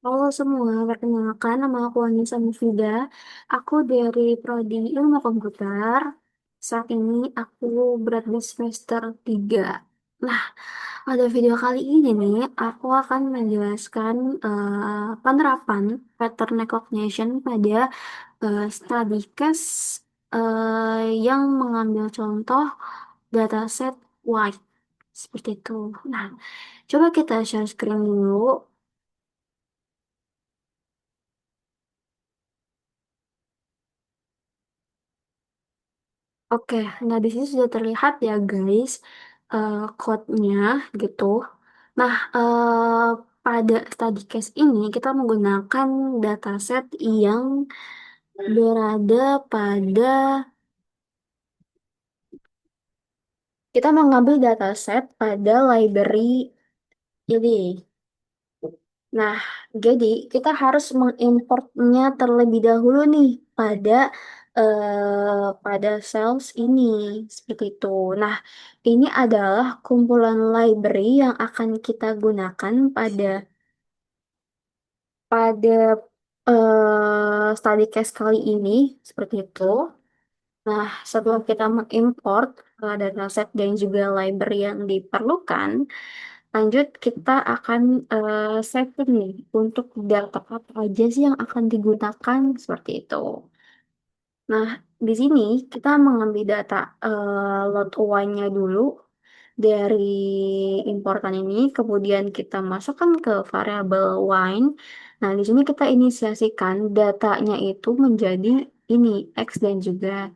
Halo semua, perkenalkan nama aku Anissa Mufida. Aku dari Prodi Ilmu Komputer. Saat ini aku berada di semester 3. Nah, pada video kali ini nih, aku akan menjelaskan penerapan pattern recognition pada study case yang mengambil contoh dataset wide. Seperti itu. Nah, coba kita share screen dulu. Oke, nah di sini sudah terlihat ya guys, code-nya gitu. Nah, pada study case ini kita menggunakan dataset yang berada pada, kita mengambil dataset pada library ini. Nah, jadi kita harus mengimportnya terlebih dahulu nih pada cells ini seperti itu. Nah, ini adalah kumpulan library yang akan kita gunakan pada study case kali ini seperti itu. Nah, setelah kita mengimport dataset dan juga library yang diperlukan, lanjut, kita akan setting nih untuk data apa aja sih yang akan digunakan seperti itu. Nah, di sini kita mengambil data load Y-nya dulu dari importan ini, kemudian kita masukkan ke variabel wine. Nah, di sini kita inisiasikan datanya itu menjadi ini X dan juga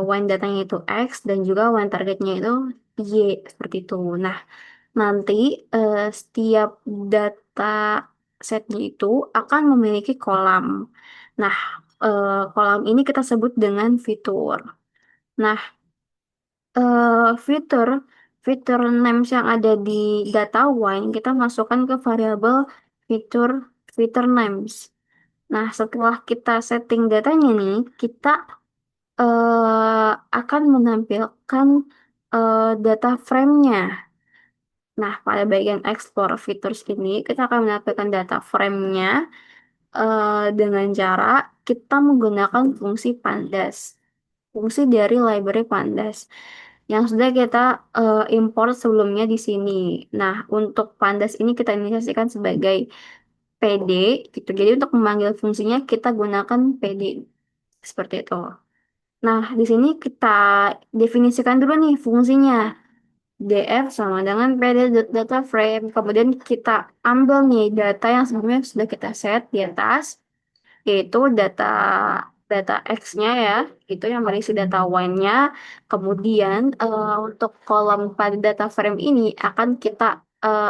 wine datanya itu X dan juga wine targetnya itu Y seperti itu. Nah, nanti setiap data setnya itu akan memiliki kolam. Nah, kolam ini kita sebut dengan fitur. Nah, fitur fitur names yang ada di data wine kita masukkan ke variabel fitur fitur names. Nah, setelah kita setting datanya nih, kita akan menampilkan data frame-nya. Nah, pada bagian explore features ini, kita akan menampilkan data frame-nya dengan cara kita menggunakan fungsi pandas, fungsi dari library pandas yang sudah kita import sebelumnya di sini. Nah, untuk pandas ini kita inisiasikan sebagai PD, gitu. Jadi untuk memanggil fungsinya kita gunakan PD seperti itu. Nah, di sini kita definisikan dulu nih fungsinya. DF sama dengan PD data frame. Kemudian kita ambil nih data yang sebelumnya sudah kita set di atas, yaitu data data X-nya ya, itu yang berisi data Y-nya. Kemudian untuk kolom pada data frame ini akan kita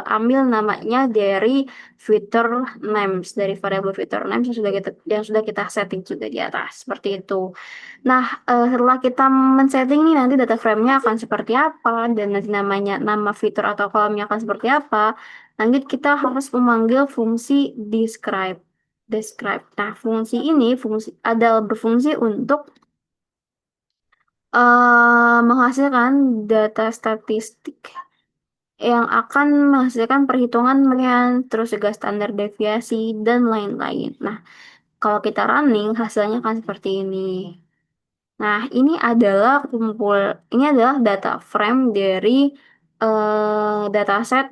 ambil namanya dari fitur names, dari variabel fitur names yang sudah kita setting juga di atas seperti itu. Nah, setelah kita men-setting ini nanti data frame-nya akan seperti apa dan nanti nama fitur atau kolomnya akan seperti apa. Lanjut kita harus memanggil fungsi describe. Describe. Nah, fungsi ini adalah berfungsi untuk menghasilkan data statistik yang akan menghasilkan perhitungan harian, terus juga standar deviasi dan lain-lain. Nah, kalau kita running hasilnya akan seperti ini. Nah, ini adalah data frame dari dataset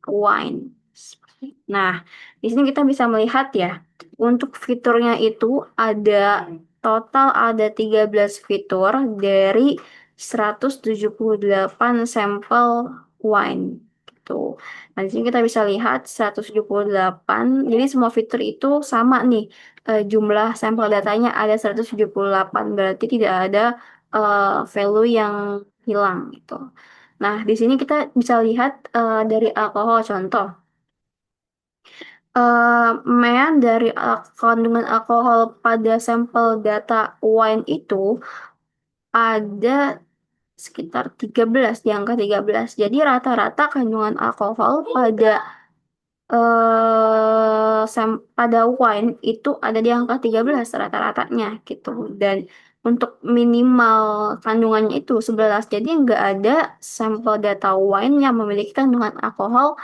wine. Nah, di sini kita bisa melihat ya, untuk fiturnya itu ada 13 fitur dari 178 sampel wine gitu. Nah, di sini kita bisa lihat 178. Jadi semua fitur itu sama nih. Jumlah sampel datanya ada 178. Berarti tidak ada value yang hilang gitu. Nah, di sini kita bisa lihat dari alkohol contoh. Dari kandungan alkohol pada sampel data wine itu ada sekitar 13, di angka 13. Jadi rata-rata kandungan alkohol pada wine itu ada di angka 13 rata-ratanya gitu. Dan untuk minimal kandungannya itu 11. Jadi nggak ada sampel data wine yang memiliki kandungan alkohol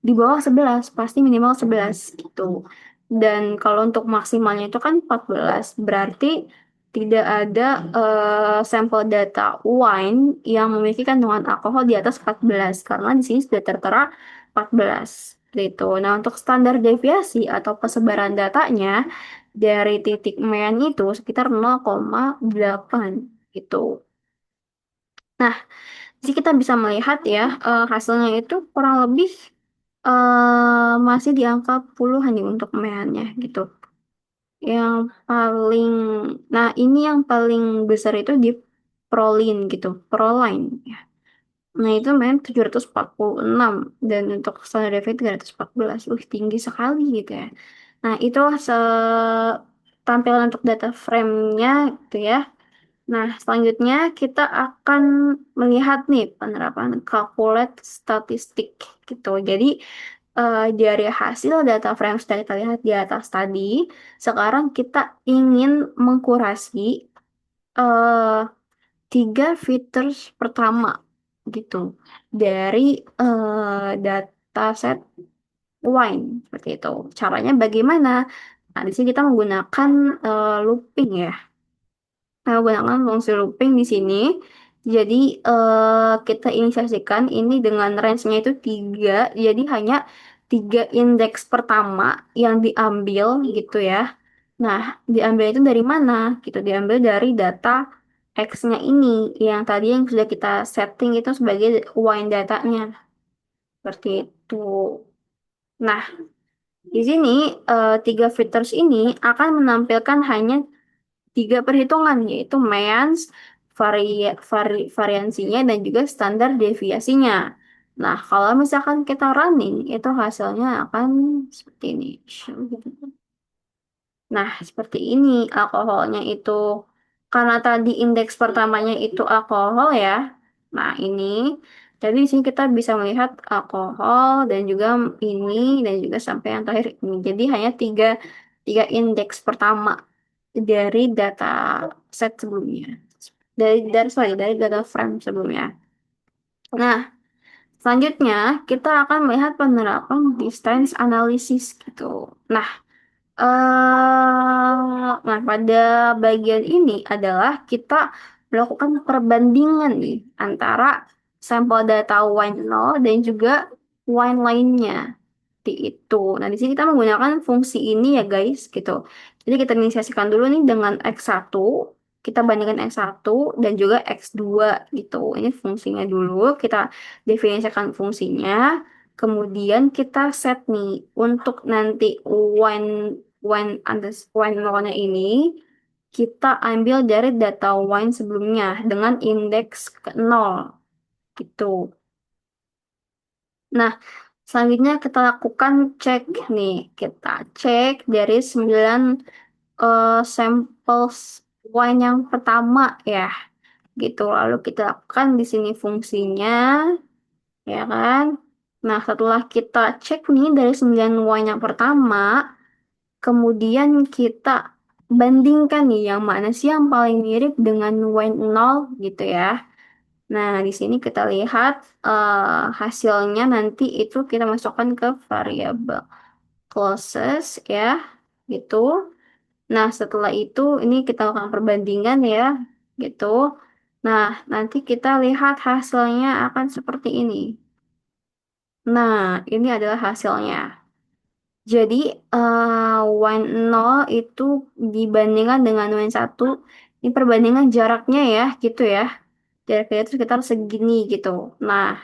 di bawah 11 pasti minimal 11 gitu. Dan kalau untuk maksimalnya itu kan 14, berarti tidak ada sampel data wine yang memiliki kandungan alkohol di atas 14 karena di sini sudah tertera 14 gitu. Nah, untuk standar deviasi atau persebaran datanya dari titik mean itu sekitar 0,8 gitu. Nah, jadi kita bisa melihat ya, hasilnya itu kurang lebih masih di angka puluhan nih untuk meannya gitu. Yang paling, nah ini yang paling besar itu di proline gitu, proline ya. Nah itu main 746 dan untuk standar deviation 314. Tinggi sekali gitu ya. Nah itulah tampilan untuk data frame-nya gitu ya. Nah, selanjutnya kita akan melihat nih penerapan calculate statistik gitu. Jadi, dari hasil data frame sudah kita lihat di atas tadi, sekarang kita ingin mengkurasi eh, tiga features pertama gitu dari dataset wine seperti itu. Caranya bagaimana? Nah, di sini kita menggunakan looping ya. Saya menggunakan fungsi looping di sini. Jadi kita inisiasikan ini dengan range-nya itu 3. Jadi hanya 3 indeks pertama yang diambil gitu ya. Nah, diambil itu dari mana? Gitu, diambil dari data X-nya ini. Yang tadi yang sudah kita setting itu sebagai wine datanya. Seperti itu. Nah, di sini tiga features ini akan menampilkan hanya tiga perhitungan yaitu means, variansinya dan juga standar deviasinya. Nah, kalau misalkan kita running itu hasilnya akan seperti ini. Nah, seperti ini alkoholnya itu karena tadi indeks pertamanya itu alkohol ya. Nah, ini jadi di sini kita bisa melihat alkohol dan juga ini dan juga sampai yang terakhir ini. Jadi hanya tiga tiga indeks pertama dari data set sebelumnya. Dari data frame sebelumnya. Nah, selanjutnya kita akan melihat penerapan distance analysis gitu. Nah, pada bagian ini adalah kita melakukan perbandingan nih antara sampel data wine nol dan juga wine lainnya di itu. Nah, di sini kita menggunakan fungsi ini ya guys, gitu. Jadi kita inisiasikan dulu nih dengan X1, kita bandingkan X1 dan juga X2 gitu. Ini fungsinya dulu, kita definisikan fungsinya. Kemudian kita set nih untuk nanti wine wine nolnya ini kita ambil dari data wine sebelumnya dengan indeks ke 0 gitu. Nah, selanjutnya kita lakukan cek nih. Kita cek dari 9 samples wine yang pertama ya. Gitu. Lalu kita lakukan di sini fungsinya, ya kan? Nah, setelah kita cek nih dari 9 wine yang pertama, kemudian kita bandingkan nih yang mana sih yang paling mirip dengan wine nol gitu ya. Nah, di sini kita lihat hasilnya nanti itu kita masukkan ke variabel closes ya, gitu. Nah, setelah itu ini kita lakukan perbandingan ya, gitu. Nah, nanti kita lihat hasilnya akan seperti ini. Nah, ini adalah hasilnya. Jadi, wine nol itu dibandingkan dengan wine satu, ini perbandingan jaraknya ya, gitu ya. Jaraknya itu sekitar segini gitu. Nah,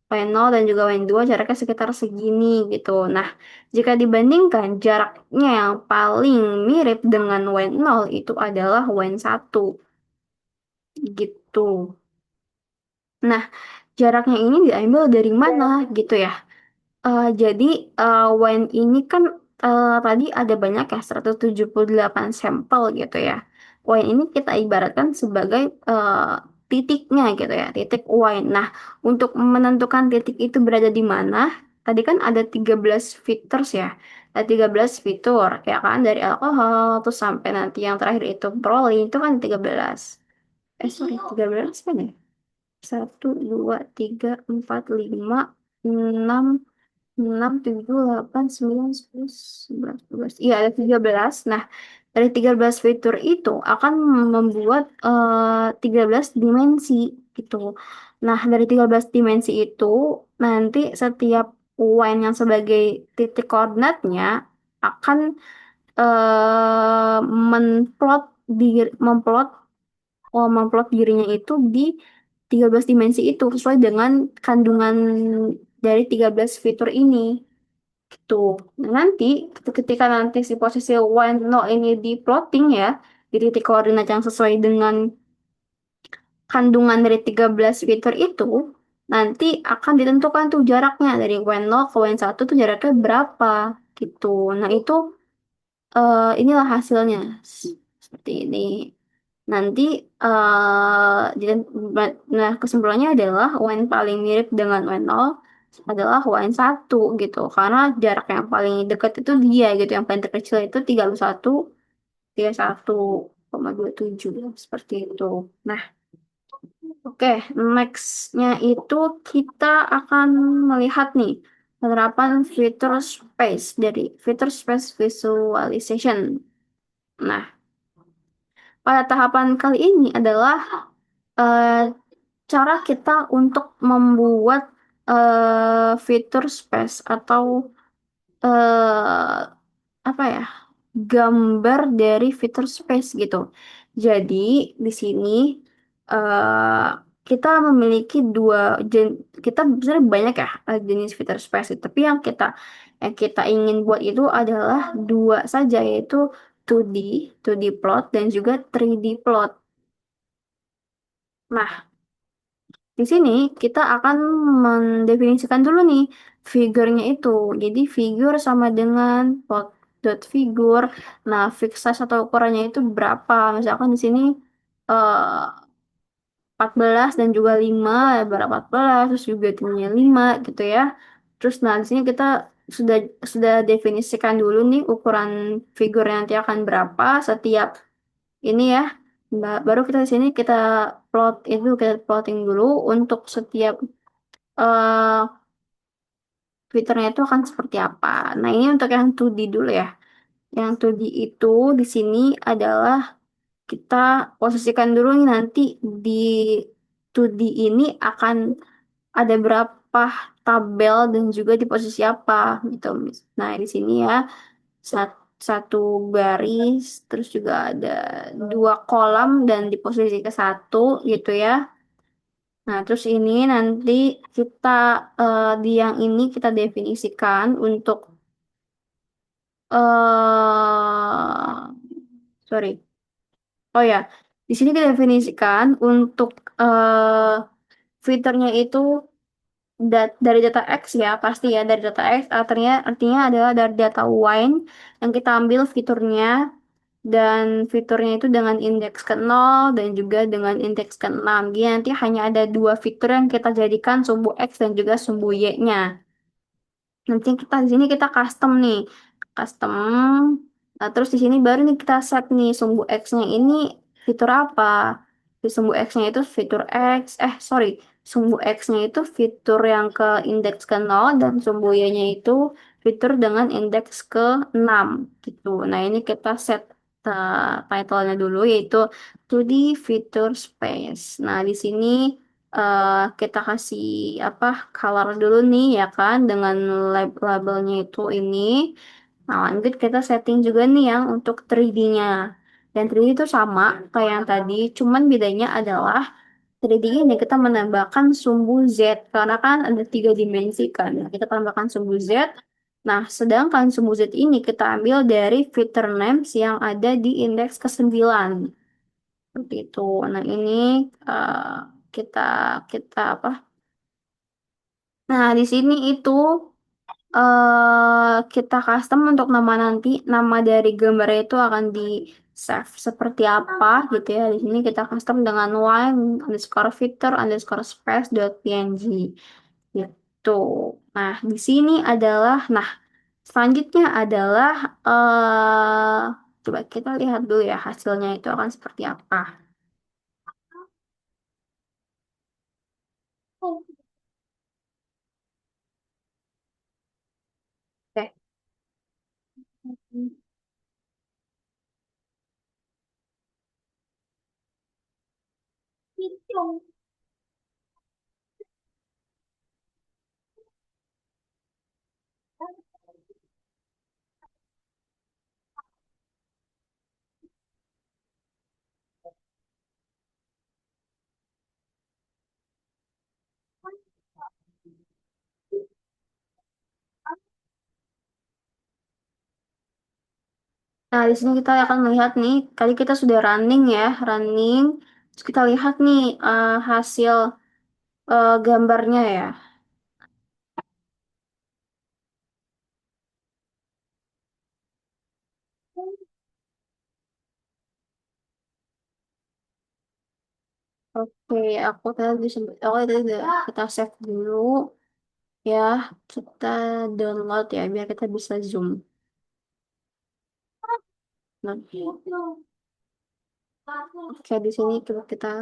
Win 0 dan juga Win 2 jaraknya sekitar segini gitu. Nah, jika dibandingkan jaraknya yang paling mirip dengan Win 0 itu adalah Win 1 gitu. Nah, jaraknya ini diambil dari mana gitu ya. Jadi wine ini kan tadi ada banyak ya 178 sampel gitu ya. Wine ini kita ibaratkan sebagai titiknya gitu ya, titik wine. Nah, untuk menentukan titik itu berada di mana, tadi kan ada 13 features ya. Ada 13 fitur ya kan dari alkohol terus sampai nanti yang terakhir itu proline itu kan 13. Sorry, 13 kan ya? 1, 2, 3, 4, 5, 6 6, 7, 8, 9, 10, 11, 12. Iya, ada 13. Nah, dari 13 fitur itu akan membuat 13 dimensi gitu. Nah, dari 13 dimensi itu nanti setiap point yang sebagai titik koordinatnya akan menplot di memplot memplot dirinya itu di 13 dimensi itu sesuai dengan kandungan dari 13 fitur ini. Tuh, nanti ketika nanti si posisi one no ini di plotting ya, di titik koordinat yang sesuai dengan kandungan dari 13 fitur itu, nanti akan ditentukan tuh jaraknya dari when 0 ke when 1 tuh jaraknya berapa gitu. Nah, itu inilah hasilnya. Seperti ini. Nanti nah kesimpulannya adalah when paling mirip dengan when 0 adalah when 1 gitu. Karena jarak yang paling dekat itu dia gitu. Yang paling terkecil itu 31,27 seperti itu. Nah, oke, nextnya itu kita akan melihat nih penerapan feature space dari feature space visualization. Nah, pada tahapan kali ini adalah eh, cara kita untuk membuat fitur space atau eh, apa ya, gambar dari fitur space gitu. Jadi di sini eh, kita memiliki kita sebenarnya banyak ya jenis fitur space, tapi yang kita ingin buat itu adalah dua saja, yaitu 2D 2D plot dan juga 3D plot. Nah, di sini kita akan mendefinisikan dulu nih figurnya itu. Jadi figur sama dengan plot dot figure. Nah, fix size atau ukurannya itu berapa? Misalkan di sini eh 14 dan juga 5, berapa 14, terus juga tingginya 5 gitu ya. Terus nah di sini kita sudah sudah definisikan dulu nih ukuran figur yang nanti akan berapa setiap ini ya. Baru kita di sini kita plotting dulu untuk setiap eh fiturnya itu akan seperti apa. Nah, ini untuk yang 2D dulu ya. Yang 2D itu di sini adalah kita posisikan dulu nih nanti di 2D ini akan ada berapa tabel dan juga di posisi apa gitu. Nah, di sini ya satu baris, terus juga ada dua kolam dan di posisi ke satu gitu ya. Nah, terus ini nanti kita di yang ini kita definisikan untuk sorry. Oh ya, di sini kita definisikan untuk fiturnya itu dari data X ya, pasti ya dari data X artinya adalah dari data Y yang kita ambil fiturnya dan fiturnya itu dengan indeks ke 0 dan juga dengan indeks ke 6. Jadi nanti hanya ada dua fitur yang kita jadikan sumbu X dan juga sumbu Y-nya. Nanti kita di sini kita custom nih, custom. Nah, terus di sini baru nih kita set nih sumbu X-nya ini fitur apa? Di sumbu X-nya itu fitur X, sorry, sumbu X-nya itu fitur yang ke indeks ke 0 dan sumbu Y-nya itu fitur dengan indeks ke 6 gitu. Nah, ini kita set title-nya dulu yaitu 2D feature space. Nah, di sini kita kasih apa color dulu nih ya kan dengan labelnya itu ini. Nah, lanjut kita setting juga nih yang untuk 3D-nya. Dan 3D itu sama kayak yang tadi, cuman bedanya adalah 3D ini kita menambahkan sumbu Z karena kan ada tiga dimensi kan. Nah, kita tambahkan sumbu Z. Nah, sedangkan sumbu Z ini kita ambil dari feature names yang ada di indeks ke-9. Seperti itu. Nah, ini eh, kita kita apa? Nah, di sini itu kita custom untuk nama nanti, nama dari gambar itu akan di save seperti apa gitu ya. Di sini kita custom dengan y underscore feature underscore space dot png gitu. Nah, di sini adalah, nah selanjutnya adalah coba kita lihat dulu ya hasilnya itu akan seperti apa. Nah, di sini kita akan melihat nih, tadi kita sudah running ya, running. Terus kita lihat nih hasil gambarnya ya. Oke, aku tadi udah kita save dulu ya. Kita download ya, biar kita bisa zoom. Nah, oke, di sini kita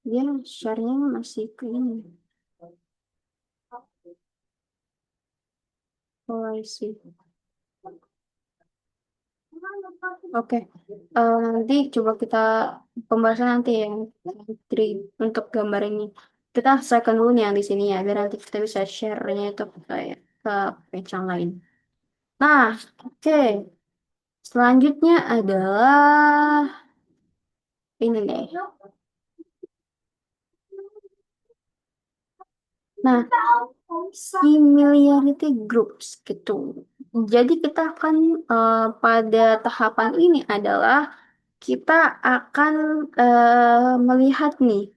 dia share-nya masih ke ini. Oh, I see. Oke, nanti coba kita pembahasan nanti yang tri untuk gambar ini. Kita selesaikan dulu nih yang di sini ya, biar nanti kita bisa share-nya itu ke page yang lain. Nah, oke. Selanjutnya adalah ini nih. Nah, similarity groups gitu. Jadi kita akan pada tahapan ini adalah kita akan melihat nih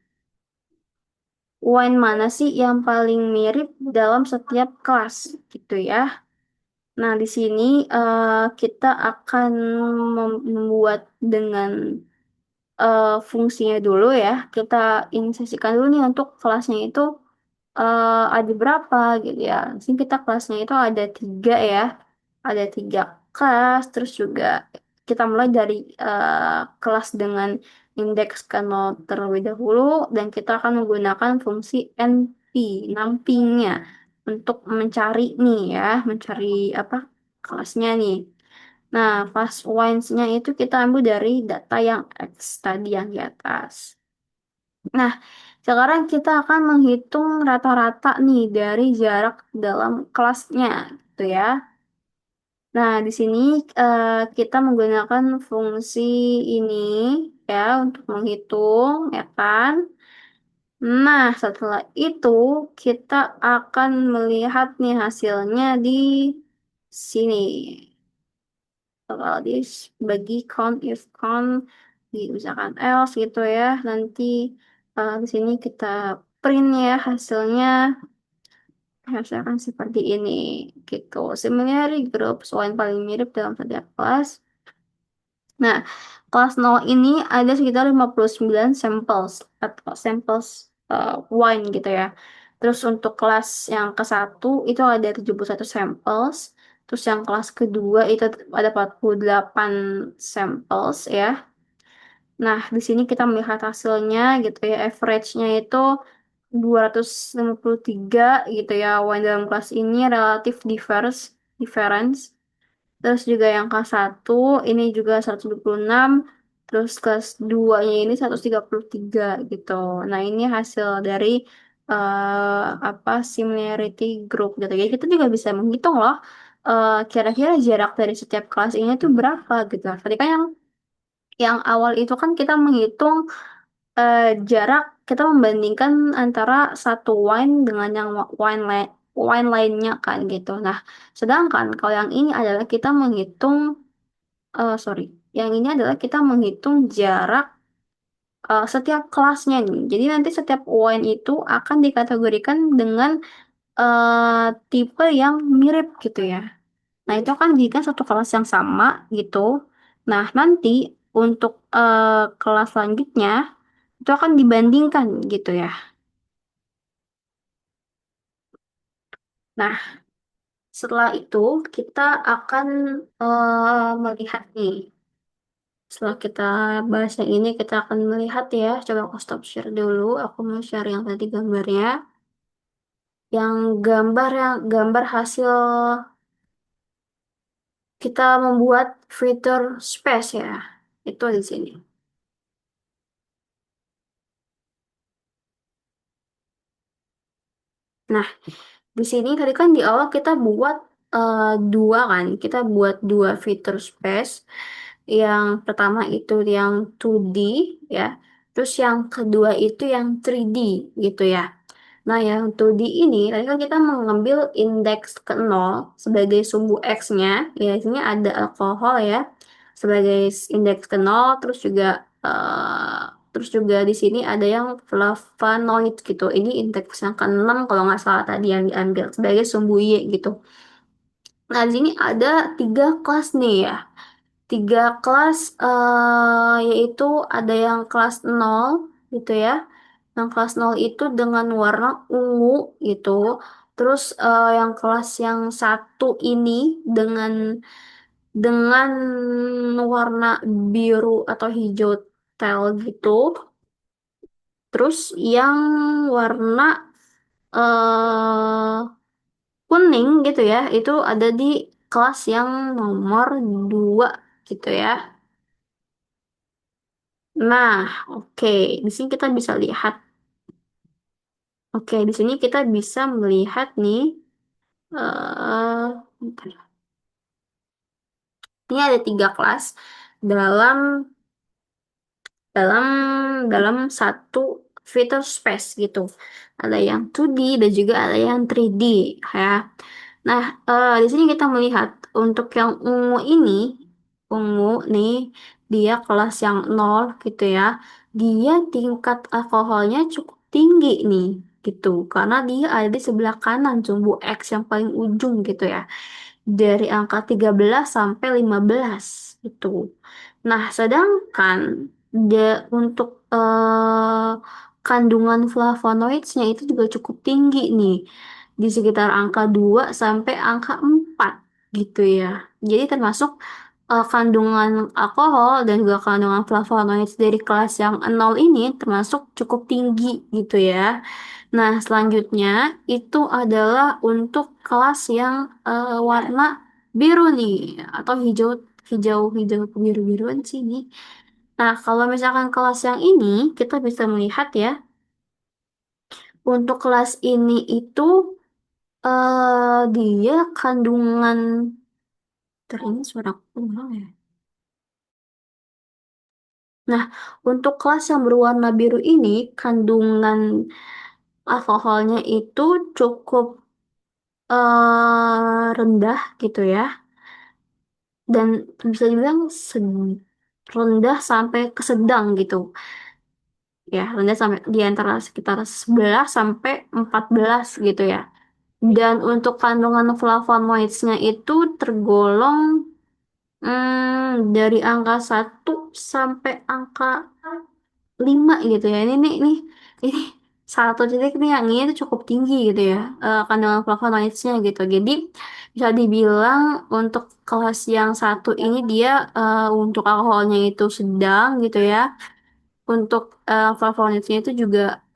wine mana sih yang paling mirip dalam setiap kelas gitu ya. Nah, di sini kita akan membuat dengan fungsinya dulu ya. Kita inisiasikan dulu nih untuk kelasnya itu ada berapa gitu ya. Di sini kita kelasnya itu ada tiga ya. Ada tiga kelas, terus juga kita mulai dari kelas dengan indeks nol terlebih dahulu, dan kita akan menggunakan fungsi NP, nampingnya, untuk mencari nih ya, mencari apa kelasnya nih. Nah, fast wines-nya itu kita ambil dari data yang X tadi yang di atas. Nah, sekarang kita akan menghitung rata-rata nih dari jarak dalam kelasnya, gitu ya. Nah, di sini kita menggunakan fungsi ini ya untuk menghitung, ya kan? Nah, setelah itu kita akan melihat nih hasilnya di sini. Kalau bagi count if count di misalkan else gitu ya, nanti di sini kita print ya hasilnya. Hasilkan seperti ini gitu. Similarly group soal paling mirip dalam setiap kelas. Nah, kelas nol ini ada sekitar 59 samples atau samples wine gitu ya. Terus untuk kelas yang ke satu itu ada 71 samples. Terus yang kelas kedua itu ada 48 samples ya. Nah, di sini kita melihat hasilnya gitu ya. Average-nya itu 253 gitu ya. Wine dalam kelas ini relatif difference. Terus juga yang kelas satu ini juga 126. Terus kelas 2-nya ini 133 gitu. Nah, ini hasil dari apa similarity group gitu. Jadi kita juga bisa menghitung loh kira-kira jarak dari setiap kelas ini tuh berapa gitu. Tadi kan yang awal itu kan kita menghitung eh, jarak, kita membandingkan antara satu wine dengan yang wine lainnya kan gitu. Nah, sedangkan kalau yang ini adalah kita menghitung sorry, yang ini adalah kita menghitung jarak setiap kelasnya nih. Jadi nanti setiap wine itu akan dikategorikan dengan tipe yang mirip gitu ya. Nah, itu kan jika satu kelas yang sama gitu. Nah, nanti untuk kelas selanjutnya itu akan dibandingkan gitu ya. Nah, setelah itu kita akan melihat nih. Setelah kita bahas yang ini, kita akan melihat ya. Coba aku stop share dulu. Aku mau share yang tadi gambarnya. Yang gambar hasil kita membuat fitur space ya. Itu di sini. Nah, di sini tadi kan di awal kita buat dua kan, kita buat dua fitur space. Yang pertama itu yang 2D ya, terus yang kedua itu yang 3D gitu ya. Nah, yang 2D ini tadi kan kita mengambil indeks ke nol sebagai sumbu X-nya. Ya, di sini ada alkohol ya sebagai indeks ke nol, terus juga di sini ada yang flavonoid gitu. Ini indeks yang ke-6 kalau nggak salah tadi yang diambil sebagai sumbu Y gitu. Nah, di sini ada tiga kelas nih ya. Tiga kelas yaitu ada yang kelas nol gitu ya. Yang kelas nol itu dengan warna ungu gitu. Terus yang kelas yang satu ini dengan dengan warna biru atau hijau tel gitu. Terus yang warna eh kuning gitu ya, itu ada di kelas yang nomor 2 gitu ya. Nah, oke. Di sini kita bisa lihat. Oke, di sini kita bisa melihat nih. Bentar. Ini ada tiga kelas dalam dalam dalam satu fitur space gitu. Ada yang 2D dan juga ada yang 3D ya. Nah, di sini kita melihat untuk yang ungu nih, dia kelas yang nol gitu ya. Dia tingkat alkoholnya cukup tinggi nih gitu. Karena dia ada di sebelah kanan sumbu X yang paling ujung gitu ya. Dari angka 13 sampai 15 itu. Nah, sedangkan untuk kandungan flavonoidsnya itu juga cukup tinggi nih. Di sekitar angka 2 sampai angka 4 gitu ya. Jadi termasuk kandungan alkohol dan juga kandungan flavonoids dari kelas yang nol ini termasuk cukup tinggi gitu ya. Nah, selanjutnya itu adalah untuk kelas yang warna biru nih atau hijau hijau hijau kebiru-biruan sih ini. Nah, kalau misalkan kelas yang ini kita bisa melihat ya, untuk kelas ini itu dia kandungan ini suara aku ulang ya. Nah, untuk kelas yang berwarna biru ini kandungan alkoholnya itu cukup rendah gitu ya. Dan bisa dibilang rendah sampai ke sedang gitu ya, rendah sampai di antara sekitar 11 sampai 14 gitu ya. Dan untuk kandungan flavonoidsnya itu tergolong dari angka 1 sampai angka 5 gitu ya. Ini satu titik nih yang ini tuh cukup tinggi gitu ya, kandungan flavonoidsnya gitu. Jadi bisa dibilang untuk kelas yang satu ini dia untuk alkoholnya itu sedang gitu ya. Untuk flavonoidsnya itu juga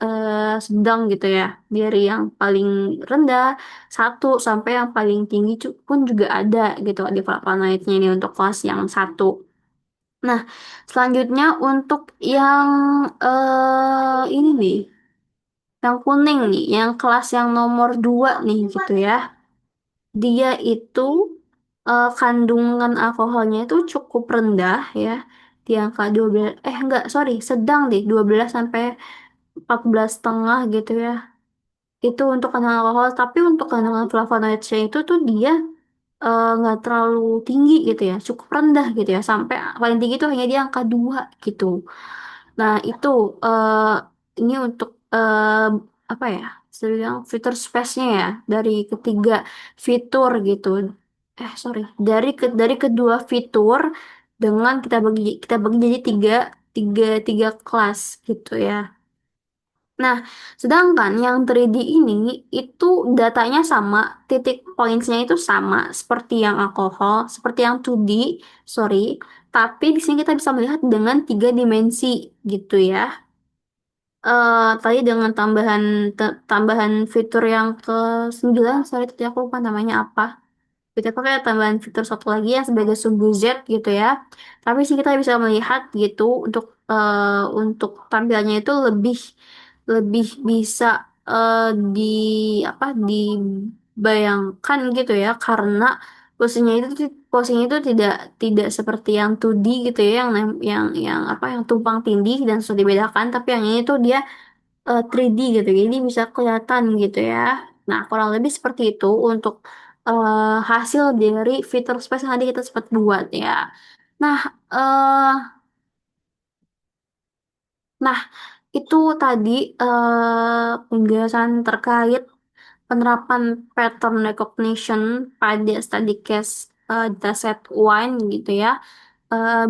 sedang gitu ya. Dari yang paling rendah 1 sampai yang paling tinggi pun juga ada gitu di flavonoidsnya ini untuk kelas yang satu. Nah, selanjutnya untuk yang ini nih, yang kuning nih, yang kelas yang nomor 2 nih gitu ya. Dia itu kandungan alkoholnya itu cukup rendah ya. Di angka 12, enggak, sorry, sedang deh, 12 sampai 14,5 gitu ya. Itu untuk kandungan alkohol, tapi untuk kandungan flavonoidsnya itu tuh dia nggak terlalu tinggi gitu ya, cukup rendah gitu ya, sampai paling tinggi itu hanya di angka 2 gitu. Nah itu eh, ini untuk apa ya, saya bilang fitur space-nya ya dari ketiga fitur gitu. Sorry, dari kedua fitur dengan kita bagi jadi tiga tiga tiga kelas gitu ya. Nah, sedangkan yang 3D ini itu datanya sama, titik pointsnya itu sama seperti yang alkohol, seperti yang 2D, sorry. Tapi di sini kita bisa melihat dengan tiga dimensi gitu ya. Tadi dengan tambahan fitur yang ke 9, sorry tadi aku lupa namanya apa. kita pakai tambahan fitur satu lagi yang sebagai sumbu Z gitu ya. Tapi sih kita bisa melihat gitu untuk tampilannya itu lebih lebih bisa eh, di apa dibayangkan gitu ya, karena posisinya itu tidak tidak seperti yang 2D gitu ya, yang tumpang tindih dan sudah dibedakan, tapi yang ini tuh dia 3D gitu, jadi bisa kelihatan gitu ya. Nah, kurang lebih seperti itu untuk hasil dari fitur space yang tadi kita sempat buat ya. Nah, eh nah itu tadi penjelasan terkait penerapan pattern recognition pada study case dataset wine gitu ya.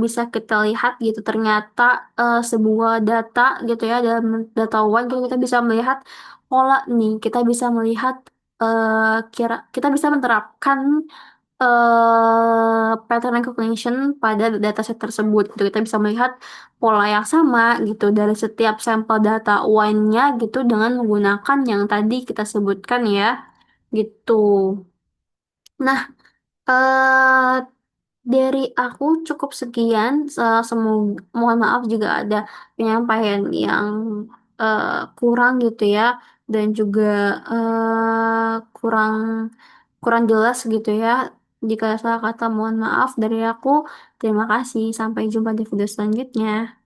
Bisa kita lihat gitu ternyata sebuah data gitu ya, dalam data one gitu kita bisa melihat pola nih, kita bisa melihat kita bisa menerapkan pattern recognition pada dataset tersebut gitu. Kita bisa melihat pola yang sama gitu dari setiap sampel data wine-nya gitu dengan menggunakan yang tadi kita sebutkan ya gitu. Nah, eh dari aku cukup sekian. Semoga, mohon maaf juga ada penyampaian yang eh, kurang gitu ya, dan juga kurang kurang jelas gitu ya. Jika salah kata, mohon maaf dari aku. Terima kasih. Sampai jumpa di video selanjutnya.